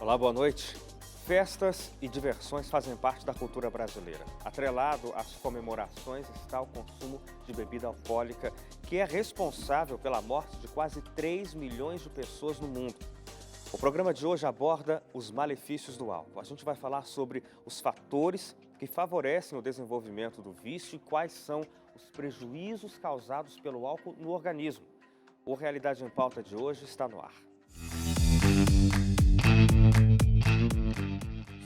Olá, boa noite. Festas e diversões fazem parte da cultura brasileira. Atrelado às comemorações está o consumo de bebida alcoólica, que é responsável pela morte de quase 3 milhões de pessoas no mundo. O programa de hoje aborda os malefícios do álcool. A gente vai falar sobre os fatores que favorecem o desenvolvimento do vício e quais são os prejuízos causados pelo álcool no organismo. O Realidade em Pauta de hoje está no ar.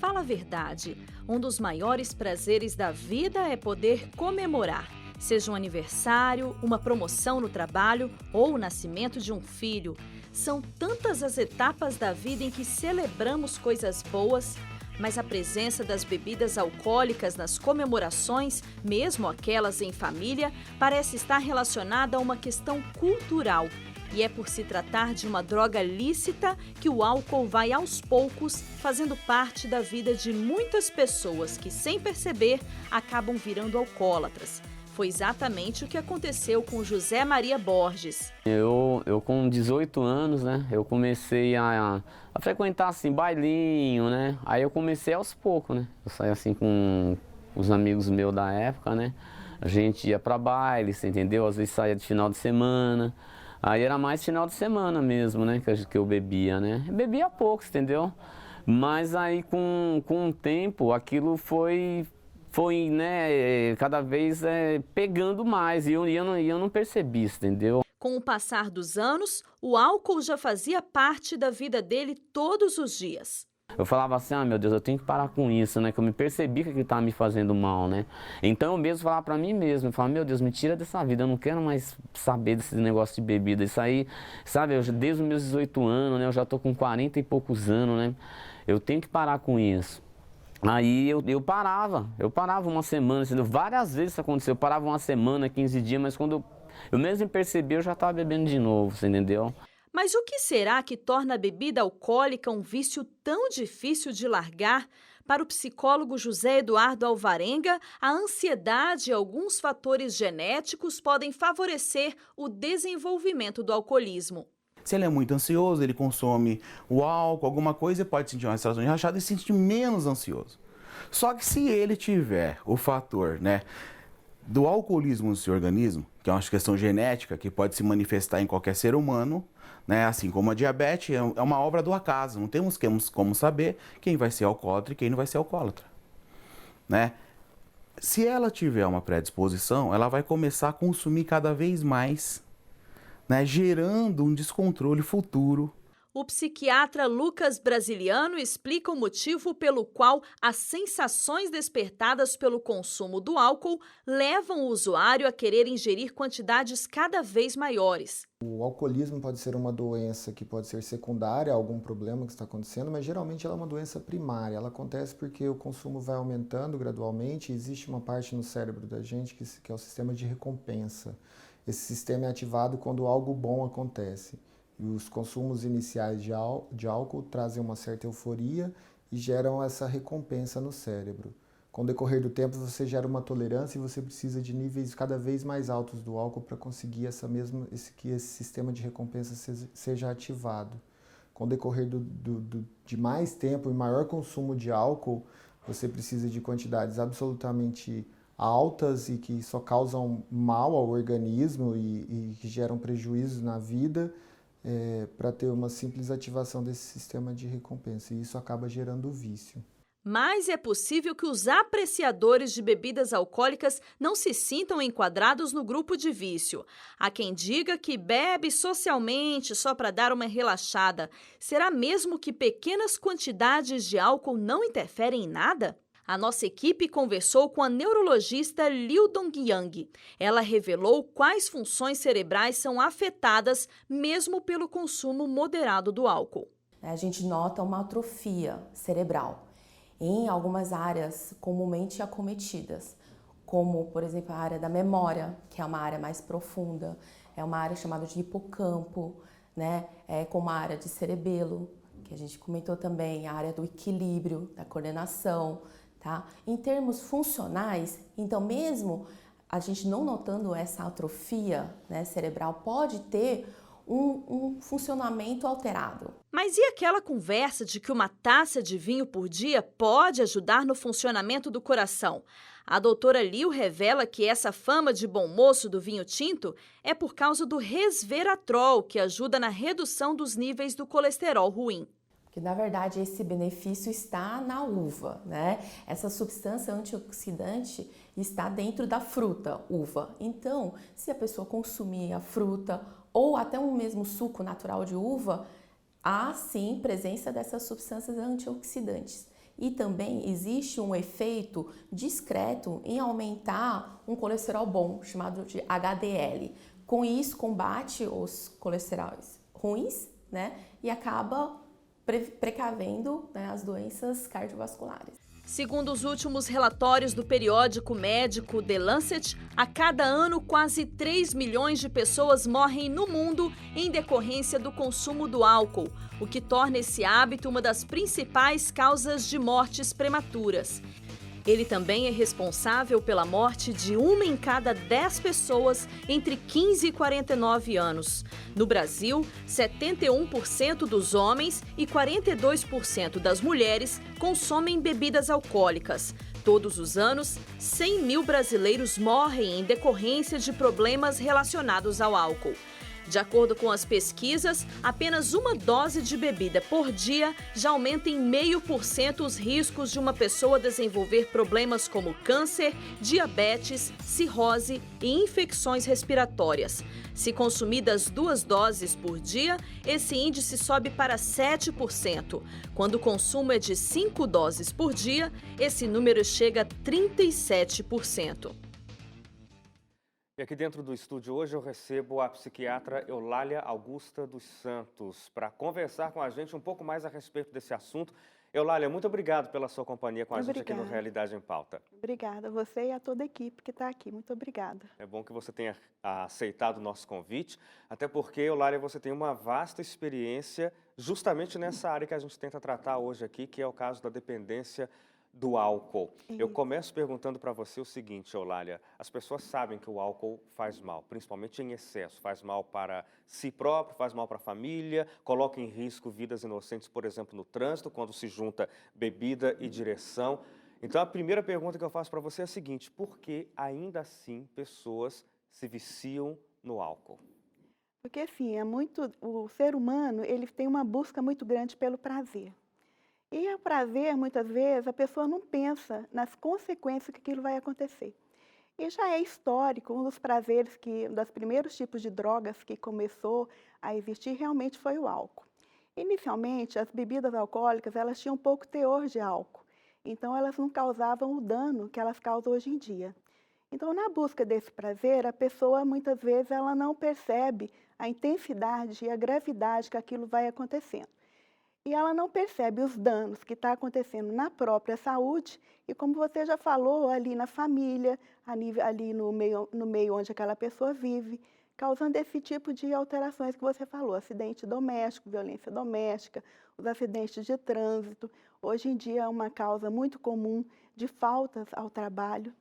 Fala a verdade, um dos maiores prazeres da vida é poder comemorar, seja um aniversário, uma promoção no trabalho ou o nascimento de um filho. São tantas as etapas da vida em que celebramos coisas boas, mas a presença das bebidas alcoólicas nas comemorações, mesmo aquelas em família, parece estar relacionada a uma questão cultural. E é por se tratar de uma droga lícita que o álcool vai aos poucos fazendo parte da vida de muitas pessoas que, sem perceber, acabam virando alcoólatras. Foi exatamente o que aconteceu com José Maria Borges. Eu com 18 anos, né, eu comecei a frequentar assim, bailinho, né, aí eu comecei aos poucos, né, eu saí assim com os amigos meus da época, né, a gente ia pra baile, você entendeu, às vezes saía de final de semana, aí era mais final de semana mesmo, né, que eu bebia, né, eu bebia pouco, entendeu, mas aí com o tempo aquilo foi né, cada vez pegando mais e eu não percebi isso, entendeu? Com o passar dos anos, o álcool já fazia parte da vida dele todos os dias. Eu falava assim, meu Deus, eu tenho que parar com isso, né, que eu me percebi que aquilo estava me fazendo mal, né. Então eu mesmo falava pra mim mesmo, eu falava, meu Deus, me tira dessa vida, eu não quero mais saber desse negócio de bebida. Isso aí, sabe, desde os meus 18 anos, né, eu já tô com 40 e poucos anos, né, eu tenho que parar com isso. Aí eu parava uma semana, entendeu? Várias vezes isso aconteceu, eu parava uma semana, 15 dias, mas quando eu mesmo percebi, eu já estava bebendo de novo, você entendeu? Mas o que será que torna a bebida alcoólica um vício tão difícil de largar? Para o psicólogo José Eduardo Alvarenga, a ansiedade e alguns fatores genéticos podem favorecer o desenvolvimento do alcoolismo. Se ele é muito ansioso, ele consome o álcool, alguma coisa, pode sentir uma sensação de rachada e se sentir menos ansioso. Só que se ele tiver o fator, né, do alcoolismo no seu organismo, que é uma questão genética que pode se manifestar em qualquer ser humano, né, assim como a diabetes, é uma obra do acaso. Não temos como saber quem vai ser alcoólatra e quem não vai ser alcoólatra, né? Se ela tiver uma predisposição, ela vai começar a consumir cada vez mais, né, gerando um descontrole futuro. O psiquiatra Lucas Brasiliano explica o motivo pelo qual as sensações despertadas pelo consumo do álcool levam o usuário a querer ingerir quantidades cada vez maiores. O alcoolismo pode ser uma doença que pode ser secundária a algum problema que está acontecendo, mas geralmente ela é uma doença primária. Ela acontece porque o consumo vai aumentando gradualmente e existe uma parte no cérebro da gente que é o sistema de recompensa. Esse sistema é ativado quando algo bom acontece. E os consumos iniciais de álcool trazem uma certa euforia e geram essa recompensa no cérebro. Com o decorrer do tempo, você gera uma tolerância e você precisa de níveis cada vez mais altos do álcool para conseguir que esse sistema de recompensa seja ativado. Com o decorrer de mais tempo e maior consumo de álcool, você precisa de quantidades absolutamente altas e que só causam mal ao organismo e que geram prejuízos na vida, para ter uma simples ativação desse sistema de recompensa. E isso acaba gerando vício. Mas é possível que os apreciadores de bebidas alcoólicas não se sintam enquadrados no grupo de vício. Há quem diga que bebe socialmente só para dar uma relaxada. Será mesmo que pequenas quantidades de álcool não interferem em nada? A nossa equipe conversou com a neurologista Liu Dongyang. Ela revelou quais funções cerebrais são afetadas mesmo pelo consumo moderado do álcool. A gente nota uma atrofia cerebral em algumas áreas comumente acometidas, como, por exemplo, a área da memória, que é uma área mais profunda, é uma área chamada de hipocampo, né? Como a área de cerebelo, que a gente comentou também, a área do equilíbrio, da coordenação, tá? Em termos funcionais, então mesmo a gente não notando essa atrofia, né, cerebral, pode ter um funcionamento alterado. Mas e aquela conversa de que uma taça de vinho por dia pode ajudar no funcionamento do coração? A doutora Liu revela que essa fama de bom moço do vinho tinto é por causa do resveratrol, que ajuda na redução dos níveis do colesterol ruim. Que na verdade esse benefício está na uva, né? Essa substância antioxidante está dentro da fruta, uva. Então, se a pessoa consumir a fruta ou até um mesmo suco natural de uva, há sim presença dessas substâncias antioxidantes. E também existe um efeito discreto em aumentar um colesterol bom, chamado de HDL. Com isso, combate os colesteróis ruins, né? E acaba precavendo, né, as doenças cardiovasculares. Segundo os últimos relatórios do periódico médico The Lancet, a cada ano quase 3 milhões de pessoas morrem no mundo em decorrência do consumo do álcool, o que torna esse hábito uma das principais causas de mortes prematuras. Ele também é responsável pela morte de 1 em cada 10 pessoas entre 15 e 49 anos. No Brasil, 71% dos homens e 42% das mulheres consomem bebidas alcoólicas. Todos os anos, 100 mil brasileiros morrem em decorrência de problemas relacionados ao álcool. De acordo com as pesquisas, apenas uma dose de bebida por dia já aumenta em 0,5% os riscos de uma pessoa desenvolver problemas como câncer, diabetes, cirrose e infecções respiratórias. Se consumidas 2 doses por dia, esse índice sobe para 7%. Quando o consumo é de 5 doses por dia, esse número chega a 37%. E aqui dentro do estúdio hoje eu recebo a psiquiatra Eulália Augusta dos Santos para conversar com a gente um pouco mais a respeito desse assunto. Eulália, muito obrigado pela sua companhia com a gente aqui no Realidade em Pauta. Obrigada, você e a toda a equipe que está aqui. Muito obrigada. É bom que você tenha aceitado o nosso convite, até porque, Eulália, você tem uma vasta experiência justamente nessa área que a gente tenta tratar hoje aqui, que é o caso da dependência do álcool. Eu começo perguntando para você o seguinte, Eulália, as pessoas sabem que o álcool faz mal, principalmente em excesso, faz mal para si próprio, faz mal para a família, coloca em risco vidas inocentes, por exemplo, no trânsito, quando se junta bebida e direção. Então, a primeira pergunta que eu faço para você é a seguinte, por que ainda assim pessoas se viciam no álcool? Porque assim, o ser humano, ele tem uma busca muito grande pelo prazer. E o prazer, muitas vezes, a pessoa não pensa nas consequências que aquilo vai acontecer. E já é histórico, um dos prazeres, um dos primeiros tipos de drogas que começou a existir realmente foi o álcool. Inicialmente, as bebidas alcoólicas, elas tinham pouco teor de álcool. Então, elas não causavam o dano que elas causam hoje em dia. Então, na busca desse prazer, a pessoa, muitas vezes, ela não percebe a intensidade e a gravidade que aquilo vai acontecendo. E ela não percebe os danos que está acontecendo na própria saúde e, como você já falou, ali na família, ali no meio onde aquela pessoa vive, causando esse tipo de alterações que você falou, acidente doméstico, violência doméstica, os acidentes de trânsito. Hoje em dia é uma causa muito comum de faltas ao trabalho.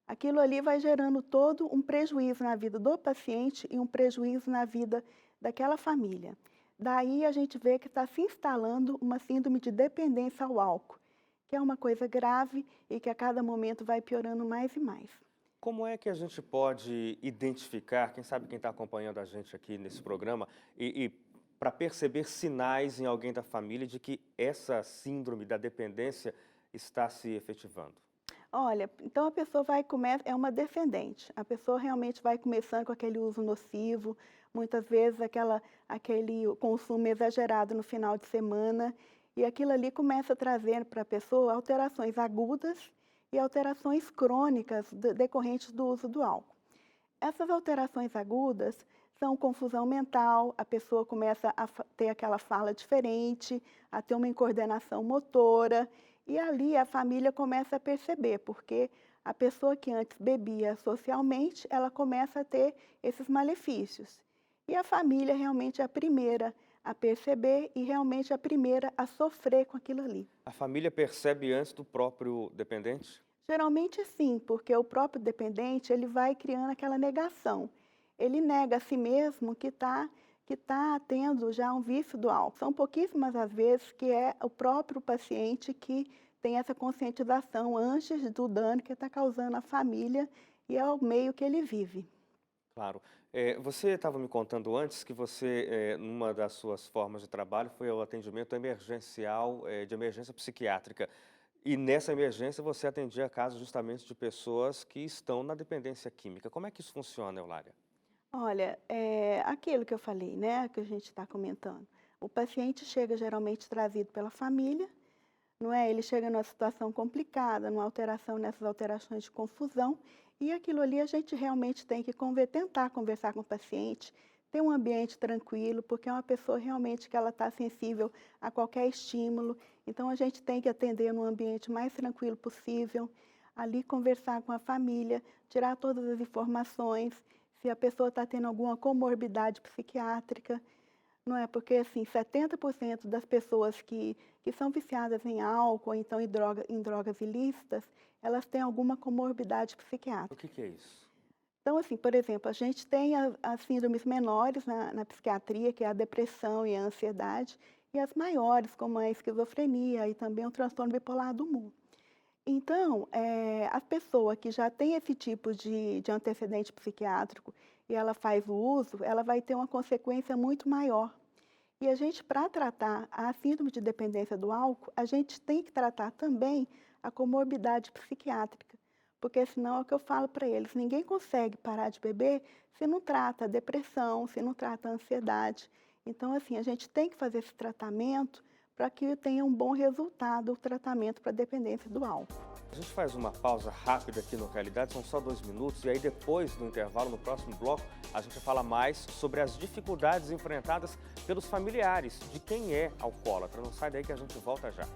Aquilo ali vai gerando todo um prejuízo na vida do paciente e um prejuízo na vida daquela família. Daí a gente vê que está se instalando uma síndrome de dependência ao álcool, que é uma coisa grave e que a cada momento vai piorando mais e mais. Como é que a gente pode identificar, quem sabe quem está acompanhando a gente aqui nesse programa, e para perceber sinais em alguém da família de que essa síndrome da dependência está se efetivando? Olha, então a pessoa é uma descendente, a pessoa realmente vai começando com aquele uso nocivo, muitas vezes aquele consumo exagerado no final de semana, e aquilo ali começa a trazer para a pessoa alterações agudas e alterações crônicas decorrentes do uso do álcool. Essas alterações agudas são confusão mental, a pessoa começa a ter aquela fala diferente, a ter uma incoordenação motora, e ali a família começa a perceber, porque a pessoa que antes bebia socialmente, ela começa a ter esses malefícios. E a família realmente é a primeira a perceber e realmente a primeira a sofrer com aquilo ali. A família percebe antes do próprio dependente? Geralmente sim, porque o próprio dependente ele vai criando aquela negação. Ele nega a si mesmo que que está tendo já um vício do álcool. São pouquíssimas as vezes que é o próprio paciente que tem essa conscientização antes do dano que está causando à família e ao meio que ele vive. Claro. Você estava me contando antes que você, numa das suas formas de trabalho, foi o atendimento emergencial, de emergência psiquiátrica. E nessa emergência você atendia casos justamente de pessoas que estão na dependência química. Como é que isso funciona, Eulália? Olha, aquilo que eu falei, né, que a gente está comentando. O paciente chega geralmente trazido pela família, não é? Ele chega numa situação complicada, numa alteração, nessas alterações de confusão, e aquilo ali a gente realmente tem que tentar conversar com o paciente, ter um ambiente tranquilo, porque é uma pessoa realmente que ela está sensível a qualquer estímulo, então a gente tem que atender no ambiente mais tranquilo possível, ali conversar com a família, tirar todas as informações, se a pessoa está tendo alguma comorbidade psiquiátrica, não é? Porque, assim, 70% das pessoas que são viciadas em álcool, ou então em drogas ilícitas, elas têm alguma comorbidade psiquiátrica. O que é isso? Então, assim, por exemplo, a gente tem as síndromes menores na psiquiatria, que é a depressão e a ansiedade, e as maiores, como a esquizofrenia e também o transtorno bipolar do humor. Então, a pessoa que já tem esse tipo de antecedente psiquiátrico e ela faz o uso, ela vai ter uma consequência muito maior. E a gente, para tratar a síndrome de dependência do álcool, a gente tem que tratar também a comorbidade psiquiátrica, porque senão é o que eu falo para eles, ninguém consegue parar de beber se não trata a depressão, se não trata a ansiedade. Então, assim, a gente tem que fazer esse tratamento para que tenha um bom resultado o tratamento para a dependência do álcool. A gente faz uma pausa rápida aqui no Realidade, são só 2 minutos, e aí depois do intervalo, no próximo bloco, a gente fala mais sobre as dificuldades enfrentadas pelos familiares de quem é alcoólatra. Não sai daí que a gente volta já.